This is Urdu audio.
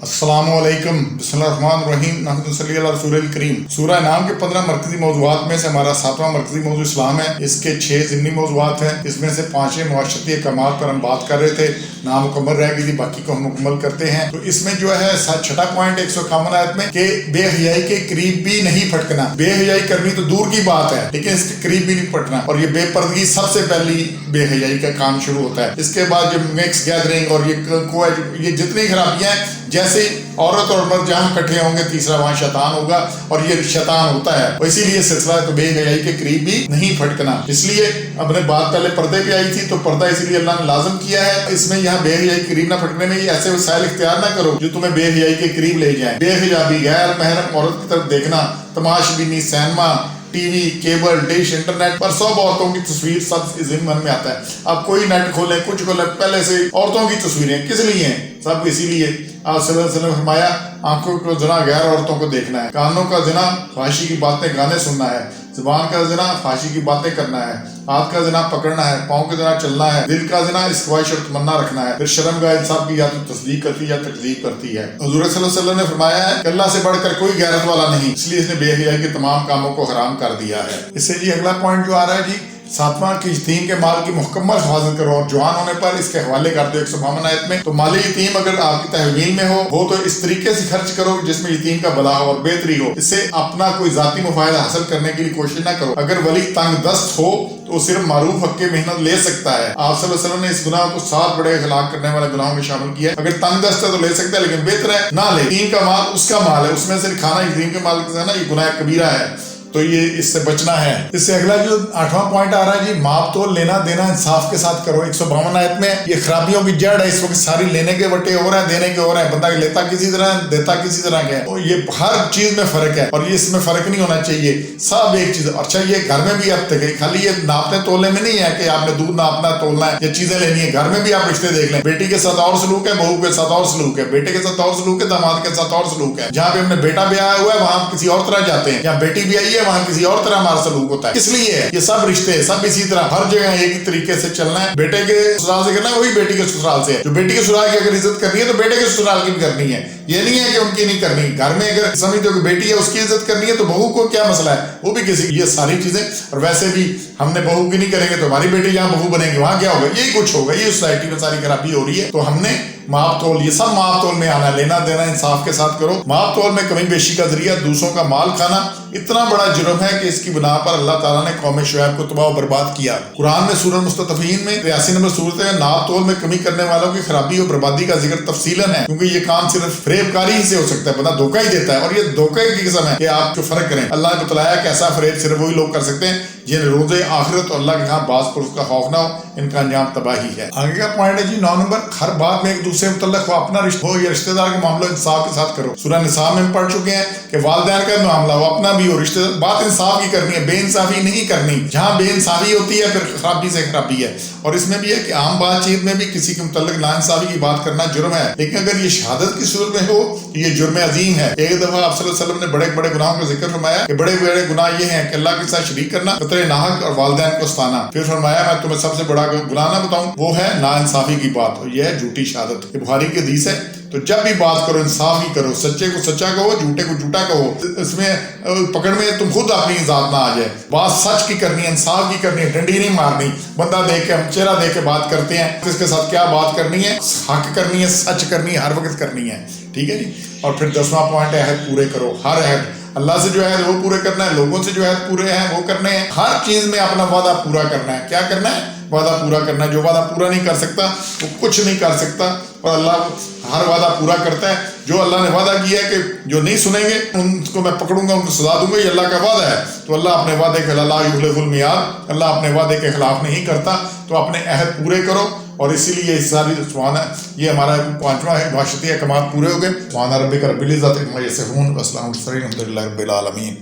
السلام علیکم، بسم اللہ الرحمن الرحیم، نحمد صلی اللہ رسول الکریم۔ سورہ نام کے 15 مرکزی موضوعات میں سے ہمارا 7واں مرکزی موضوع اسلام ہے۔ اس کے 6 ضمنی موضوعات ہیں، اس میں سے 5 معاشرتی احکامات پر ہم بات کر رہے تھے، نام مکمل رہ گئی تھی، باقی کو ہم مکمل کرتے ہیں۔ تو اس میں جو ہے 6 پوائنٹ 151 آیت میں کہ بے حیائی کے قریب بھی نہیں پھٹکنا۔ بے حیائی کرنی تو دور کی بات ہے، لیکن اس کے قریب بھی نہیں پھٹکنا، اور یہ بے پردگی سب سے پہلی بے حیائی کا کام شروع ہوتا ہے۔ اس کے بعد جو مکس گیدرنگ اور یہ جتنی خرابیاں ہیں، جیسے عورت اور مرد جہاں اکٹھے ہوں گے تیسرا وہاں شیطان ہوگا، اور یہ شیطان ہوتا ہے، اسی لیے سلسلہ تو بے حیائی کے قریب بھی نہیں پھٹکنا۔ اس لیے اب نے بات پہلے پردے پہ آئی تھی، تو پردہ اس لیے اللہ نے لازم کیا ہے۔ اس میں یہاں بے حیائی کے قریب نہ پھٹکنے میں یہ ایسے وسائل اختیار نہ کرو جو تمہیں بے حیائی کے قریب لے جائیں۔ بے حجابی، غیر محرم عورت کی طرف دیکھنا، تماش بینی، cinema, T V, cable dish, internet پر سب عورتوں کی تصویر سب ضمن میں آتا ہے۔ اب کوئی نیٹ کھولیں، کچھ کھولیں، پہلے سے عورتوں کی تصویریں کس لیے ہیں؟ سب اسی لیے آپ صلی اللہ علیہ وسلم نے فرمایا آنکھوں کو زنا غیر عورتوں کو دیکھنا ہے، کانوں کا زنا فحاشی کی باتیں گانے سننا ہے، زبان کا زنا فحاشی کی باتیں کرنا ہے، ہاتھ کا زنا پکڑنا ہے، پاؤں کا زنا چلنا ہے، دل کا زنا اس خواہش اور تمنا رکھنا ہے۔ پھر شرمگاہ انصاف کی یا تو تصدیق کرتی ہے یا تکذیب کرتی ہے۔ حضور صلی اللہ علیہ وسلم نے فرمایا ہے کہ اللہ سے بڑھ کر کوئی غیرت والا نہیں، اس لیے اس نے بے حیائی کے تمام کاموں کو حرام کر دیا ہے۔ اس سے جی اگلا پوائنٹ جو آ رہا ہے جی 7واں کہ یتیم کے مال کی مکمل حفاظت کرو، اور جوان ہونے پر اس کے حوالے کر دو 152 آیت میں۔ تو مال یتیم اگر آپ کی تحویل میں ہو وہ تو اس طریقے سے خرچ کرو جس میں یتیم کا بھلا ہو اور بہتری ہو، اس سے اپنا کوئی ذاتی مفاد حاصل کرنے کے لیے کوشش نہ کرو۔ اگر ولی تنگ دست ہو تو صرف معروف حق کے محنت لے سکتا ہے۔ آپ صلی اللہ علیہ وسلم نے اس گناہ کو 7 بڑے ہلاک کرنے والے گناہوں میں شامل کیا ہے۔ اگر تنگ دست ہے تو لے سکتا ہے، لیکن بہتر ہے نہ لے۔ یتیم کا مال اس کا مال ہے، اس میں سے کھانا یتیم کے مال کا نا یہ گناہ کبیرہ ہے، تو یہ اس سے بچنا ہے۔ اس سے اگلا جو 8واں پوائنٹ آ رہا ہے جی ماپ تول لینا دینا انصاف کے ساتھ کرو۔ 152 آیت میں یہ خرابیوں کی جڑ ہے، اس وقت ساری لینے کے وٹے ہو رہے ہیں، دینے کے ہو رہے ہیں، بندہ لیتا کسی طرح ہے، دیتا کسی طرح کے ہے، تو یہ ہر چیز میں فرق ہے، اور یہ اس میں فرق نہیں ہونا چاہیے، سب ایک چیز۔ اچھا یہ گھر میں بھی اب تک خالی یہ ناپنے تولنے میں نہیں ہے کہ آپ نے دودھ ناپنا تولنا ہے یا چیزیں لینی ہے، گھر میں بھی آپ رشتے دیکھ لیں، بیٹی کے ساتھ اور سلوک ہے، بہو کے ساتھ اور سلوک ہے، بیٹے کے ساتھ اور سلوک ہے، داماد کے ساتھ اور سلوک ہے۔ جہاں پہ ہم نے بیٹا بیاہ ہوا ہے وہاں کسی اور طرح جاتے ہیں، یا بیٹی بیاہی ہے وہاں کسی اور طرح ہمارا سلوک ہوتا ہے۔ اس لیے یہ سب رشتے سب اسی طرح ہر جگہ ایک ہی طریقے سے چلنا ہے۔ بیٹے کے سسرال سے کرنا ہے وہی بیٹی کے سسرال سے ہے، جو بیٹی کے سسرال کی اگر عزت کرنی ہے تو بیٹے کے سسرال کی بھی کرنی ہے، یہ نہیں ہے کہ ان کی نہیں کرنی۔ گھر میں اگر سمجھتے ہو کہ بیٹی ہے اس کی عزت کرنی ہے تو بہو کو کیا مسئلہ ہے، وہ بھی کسی، یہ ساری چیزیں۔ اور ویسے بھی ہم نے بہو کی نہیں کریں گے تو ہماری بیٹی جہاں بہو بنے گی وہاں کیا ہوگا، یہی کچھ ہوگا۔ یہ سوسائٹی میں ساری خرابی ہو رہی ہے، تو ہم نے ماپ تول، یہ سب ماپ تول میں آنا، لینا دینا انصاف کے ساتھ کرو۔ ماپ تول میں کمی بیشی کا ذریعہ دوسروں کا مال کھانا اتنا بڑا جرم ہے کہ اس کی بنا پر اللہ تعالیٰ نے قوم شعیب کو تباہ و برباد کیا۔ قرآن میں سورہ المستضعفین میں 83 نمبر صورت ہے، ناپ تول میں کمی کرنے والوں کی خرابی اور بربادی کا ذکر تفصیلاً ہے، کیونکہ یہ کام صرف فریب کاری ہی سے ہو سکتا ہے، بندہ دھوکہ ہی دیتا ہے، اور یہ دھوکے کی قسم ہے کہ آپ جو فرق کریں۔ اللہ نے بتلایا کہ ایسا فریب صرف وہی لوگ کر سکتے ہیں جن روز آخرت اور اللہ کے ہاں باز پر اس کا خوف نہ ہو، ان کا انجام تباہی ہے۔ آگے کا پوائنٹ ہے جی 9 نمبر، ہر بات میں ایک دوسرے متعلق ہو، اپنا رشتہ ہو یا رشتہ دار کے معاملہ انصاف کے ساتھ کرو۔ سورہ نساء میں ہم پڑھ چکے ہیں کہ والدین کا معاملہ ہو، اپنا بھی ہو، رشتہ دار، بات انصاف کی کرنی ہے، بے انصافی نہیں کرنی۔ جہاں بے انصافی ہوتی ہے پھر خرابی سے خرابی ہے۔ اور اس میں بھی ہے کہ عام بات چیت میں بھی کسی کے متعلق ناانصافی کی بات کرنا جرم ہے، لیکن اگر یہ شہادت کی صورت میں ہو یہ جرم عظیم ہے۔ ایک دفعہ آپ صلی اللہ علیہ وسلم نے بڑے بڑے گناہوں کا ذکر فرمایا کہ بڑے بڑے گناہ یہ ہیں کہ اللہ کے ساتھ شریک کرنا، قتل ناحق اور والدین کو ستانا۔ پھر فرمایا میں تمہیں سب سے بڑا گناہ نہ بتاؤں، وہ ہے ناانصافی کی بات، اور یہ ہے جھوٹی شہادت۔ یہ بخاری کی حدیث ہے۔ تو جب بھی بات کرو انصاف ہی کرو، سچے کو سچا کہو، جھوٹے کو جھوٹا کہو، اس میں پکڑ میں تم خود اپنی ذات نہ آ جائے۔ بات سچ کی کرنی ہے، انصاف کی کرنی ہے، ڈنڈی نہیں مارنی۔ بندہ دیکھ کے ہم چہرہ دیکھ کے بات کرتے ہیں، کس کے ساتھ کیا بات کرنی ہے، حق کرنی ہے، سچ کرنی ہے، ہر وقت کرنی ہے، ٹھیک ہے جی۔ اور پھر 10واں پوائنٹ ہے عہد پورے کرو، ہر عہد اللہ سے جو عہد وہ پورے کرنا ہے، لوگوں سے جو عہد پورے ہیں وہ کرنے ہیں، ہر چیز میں اپنا وعدہ پورا کرنا ہے۔ کیا کرنا ہے؟ وعدہ پورا کرنا ہے۔ جو وعدہ پورا نہیں کر سکتا وہ کچھ نہیں کر سکتا، اور اللہ ہر وعدہ پورا کرتا ہے۔ جو اللہ نے وعدہ کیا ہے کہ جو نہیں سنیں گے ان کو میں پکڑوں گا، ان کو سزا دوں گا، یہ اللہ کا وعدہ ہے۔ تو اللہ اپنے وعدے کے لا یخلف المیعاد، اللہ اپنے وعدے کے خلاف نہیں کرتا، تو اپنے عہد پورے کرو۔ اور اسی لیے اس ساری سبحان ہے، یہ ہمارا 5واں ہے، معاشرتی احکامات پورے ہو گئے۔ سبحان ربک رب العزۃ عما یصفون، والسلام علی المرسلین، الحمد للہ رب العالمین۔